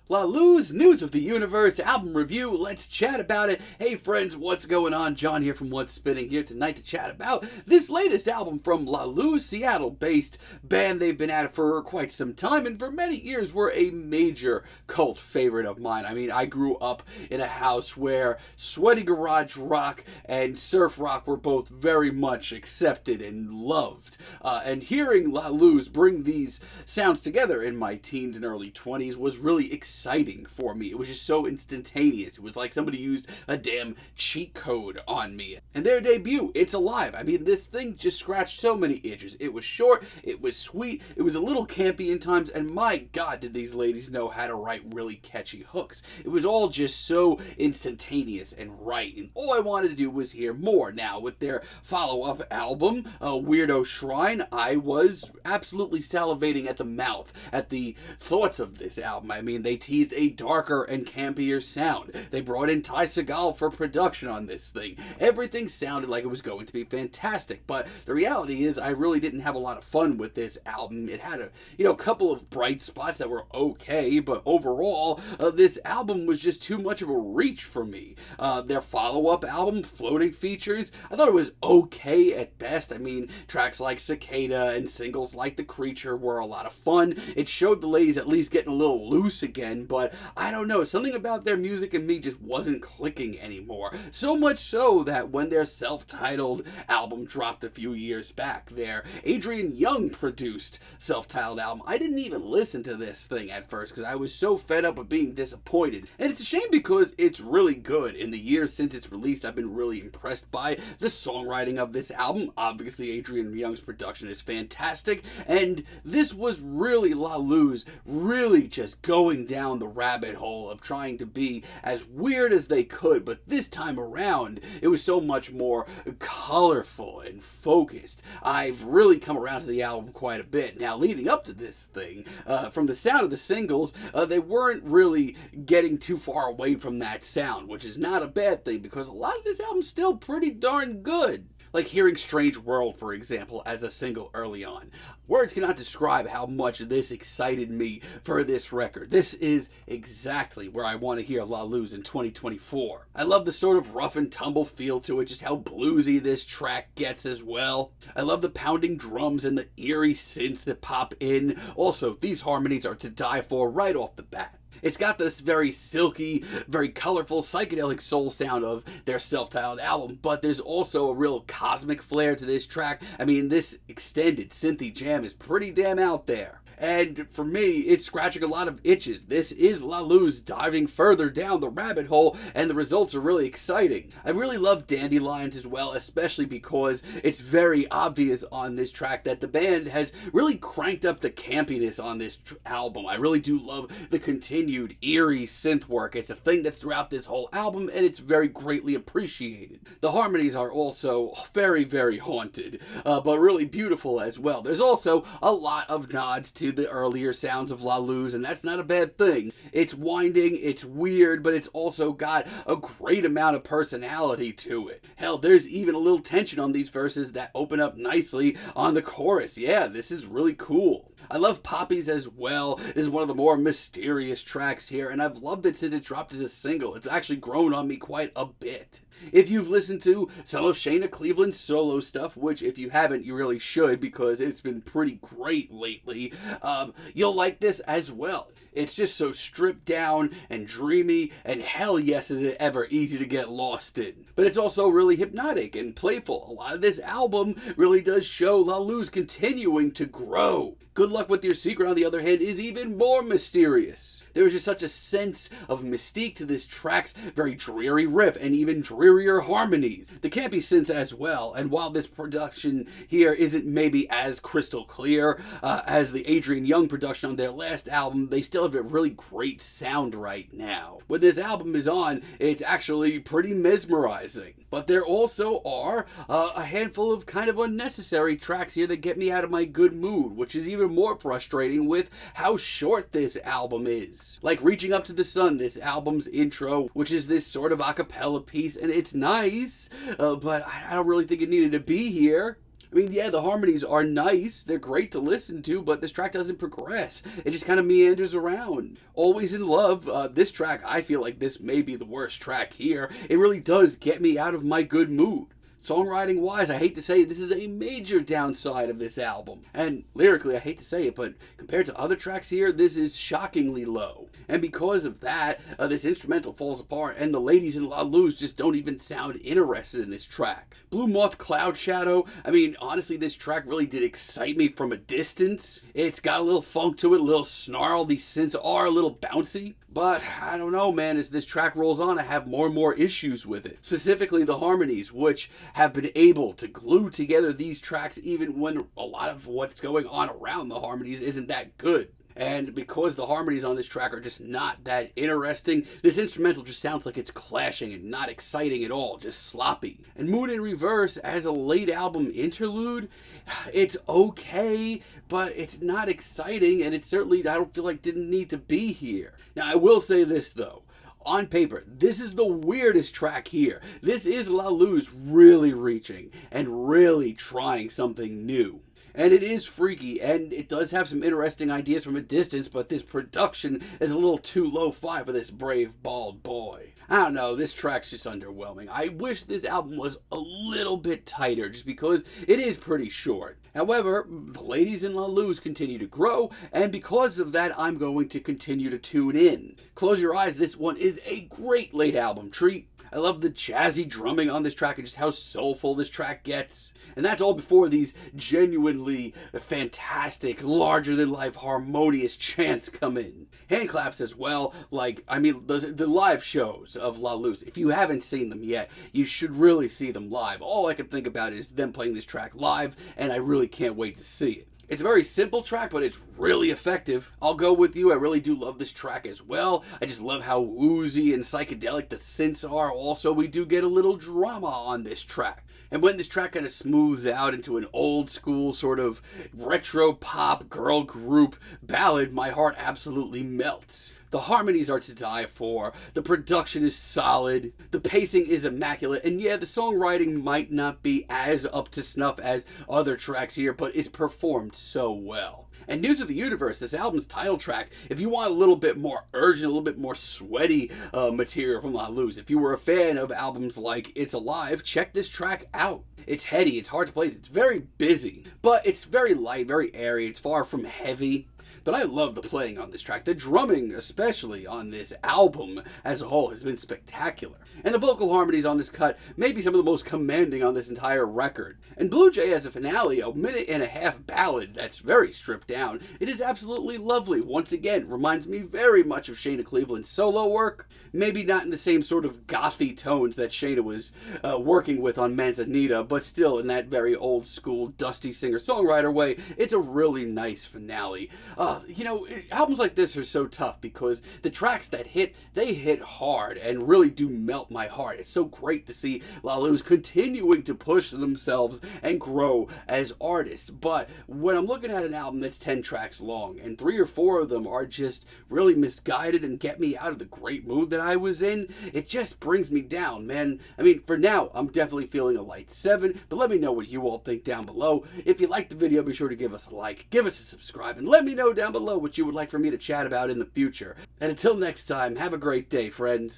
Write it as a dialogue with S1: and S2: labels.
S1: La Lou's News of the Universe album review. Let's chat about it. Hey friends, what's going on? John here from What's Spinning here tonight to chat about this latest album from La Lou, Seattle-based band. They've been at it for quite some time and for many years were a major cult favorite of mine. I mean, I grew up in a house where sweaty garage rock and surf rock were both very much accepted and loved. And hearing La Lou's bring these sounds together in my teens and early 20s was really exciting for me. It was just so instantaneous. It was like somebody used a damn cheat code on me. And their debut, It's Alive. I mean, this thing just scratched so many itches. It was short, it was sweet, it was a little campy in times, and my god, did these ladies know how to write really catchy hooks. It was all just so instantaneous and right, and all I wanted to do was hear more. Now, with their follow-up album, Weirdo Shrine, I was absolutely salivating at the mouth at the thoughts of this album. I mean, they teased a darker and campier sound. They brought in Ty Segall for production on this thing. Everything sounded like it was going to be fantastic, but the reality is I really didn't have a lot of fun with this album. It had a couple of bright spots that were okay, but overall, this album was just too much of a reach for me. Their follow-up album, Floating Features, I thought it was okay at best. I mean, tracks like Cicada and singles like The Creature were a lot of fun. It showed the ladies at least getting a little loose again, but I don't know, something about their music and me just wasn't clicking anymore. So much so that when their self-titled album dropped a few years back, their Adrian Young produced self-titled album, I didn't even listen to this thing at first because I was so fed up of being disappointed. And it's a shame because it's really good. In the years since its release, I've been really impressed by the songwriting of this album. Obviously, Adrian Young's production is fantastic, and this was really La Lou's really just going down the rabbit hole of trying to be as weird as they could, but this time around, it was so much more colorful and focused. I've really come around to the album quite a bit. Now, leading up to this thing, from the sound of the singles, they weren't really getting too far away from that sound, which is not a bad thing because a lot of this album's still pretty darn good. Like hearing Strange World, for example, as a single early on. Words cannot describe how much this excited me for this record. This is exactly where I want to hear La Lou's in 2024. I love the sort of rough and tumble feel to it, just how bluesy this track gets as well. I love the pounding drums and the eerie synths that pop in. Also, these harmonies are to die for right off the bat. It's got this very silky, very colorful, psychedelic soul sound of their self-titled album, but there's also a real cosmic flair to this track. I mean, this extended synthy jam is pretty damn out there. And for me, it's scratching a lot of itches. This is La Lou's diving further down the rabbit hole, and the results are really exciting. I really love Dandelions as well, especially because it's very obvious on this track that the band has really cranked up the campiness on this album. I really do love the continued eerie synth work. It's a thing that's throughout this whole album, and it's very greatly appreciated. The harmonies are also very, very haunted, but really beautiful as well. There's also a lot of nods to the earlier sounds of La Lou's, and that's not a bad thing. It's winding, it's weird, but it's also got a great amount of personality to it. Hell, there's even a little tension on these verses that open up nicely on the chorus. Yeah, this is really cool. I love Poppies as well. This is one of the more mysterious tracks here, and I've loved it since it dropped as a single. It's actually grown on me quite a bit. If you've listened to some of Shayna Cleveland's solo stuff, which if you haven't, you really should because it's been pretty great lately, you'll like this as well. It's just so stripped down and dreamy, and hell yes is it ever easy to get lost in. But it's also really hypnotic and playful. A lot of this album really does show La Lou's continuing to grow. Good Luck With Your Secret, on the other hand, is even more mysterious. There was just such a sense of mystique to this track's very dreary riff and even drearier harmonies. The campy synths as well, and while this production here isn't maybe as crystal clear as the Adrian Young production on their last album, they still have a really great sound right now. When this album is on, it's actually pretty mesmerizing. But there also are a handful of kind of unnecessary tracks here that get me out of my good mood, which is even more frustrating with how short this album is. Like Reaching Up to the Sun, this album's intro, which is this sort of a cappella piece, and it's nice, but I don't really think it needed to be here. I mean, yeah, the harmonies are nice. They're great to listen to, but this track doesn't progress. It just kind of meanders around. Always in Love, this track, I feel like this may be the worst track here. It really does get me out of my good mood. Songwriting wise, I hate to say it, this is a major downside of this album. And lyrically, I hate to say it, but compared to other tracks here, this is shockingly low. And because of that, this instrumental falls apart, and the ladies in La Luz just don't even sound interested in this track. Blue Moth Cloud Shadow, I mean, honestly, this track really did excite me from a distance. It's got a little funk to it, a little snarl. These synths are a little bouncy. But I don't know, man, as this track rolls on, I have more and more issues with it. Specifically the harmonies, which have been able to glue together these tracks even when a lot of what's going on around the harmonies isn't that good. And because the harmonies on this track are just not that interesting, this instrumental just sounds like it's clashing and not exciting at all, just sloppy. And Moon in Reverse as a late album interlude, it's okay, but it's not exciting, and it certainly, I don't feel like, didn't need to be here. Now, I will say this though. On paper, this is the weirdest track here. This is La Luz really reaching and really trying something new. And it is freaky, and it does have some interesting ideas from a distance, but this production is a little too lo-fi for this brave, bald boy. I don't know, this track's just underwhelming. I wish this album was a little bit tighter, just because it is pretty short. However, the ladies in La Luz continue to grow, and because of that, I'm going to continue to tune in. Close your eyes, this one is a great late album treat. I love the jazzy drumming on this track and just how soulful this track gets. And that's all before these genuinely fantastic, larger-than-life, harmonious chants come in. Hand claps as well, the live shows of La Luz. If you haven't seen them yet, you should really see them live. All I can think about is them playing this track live, and I really can't wait to see it. It's a very simple track, but it's really effective. I'll go with you. I really do love this track as well. I just love how woozy and psychedelic the synths are. Also, we do get a little drama on this track. And when this track kind of smooths out into an old school sort of retro pop girl group ballad, my heart absolutely melts. The harmonies are to die for, the production is solid, the pacing is immaculate, and yeah, the songwriting might not be as up to snuff as other tracks here, but is performed so well. And News of the Universe, this album's title track, if you want a little bit more urgent, a little bit more sweaty material from La Luz, if you were a fan of albums like It's Alive, check this track out. It's heady, it's hard to place, it's very busy, but it's very light, very airy, it's far from heavy. But I love the playing on this track. The drumming, especially on this album as a whole, has been spectacular. And the vocal harmonies on this cut may be some of the most commanding on this entire record. And Blue Jay has a finale, a minute-and-a-half ballad that's very stripped down. It is absolutely lovely. Once again, reminds me very much of Shayna Cleveland's solo work. Maybe not in the same sort of gothy tones that Shayna was working with on Manzanita, but still in that very old-school, dusty singer-songwriter way. It's a really nice finale. Albums like this are so tough because the tracks that hit, they hit hard and really do melt my heart. It's so great to see La Luz continuing to push themselves and grow as artists. But when I'm looking at an album that's 10 tracks long and 3 or 4 of them are just really misguided and get me out of the great mood that I was in, it just brings me down, man. I mean, for now, I'm definitely feeling a light 7, but let me know what you all think down below. If you liked the video, be sure to give us a like, give us a subscribe, and let me know down below what you would like for me to chat about in the future. And until next time, have a great day, friends.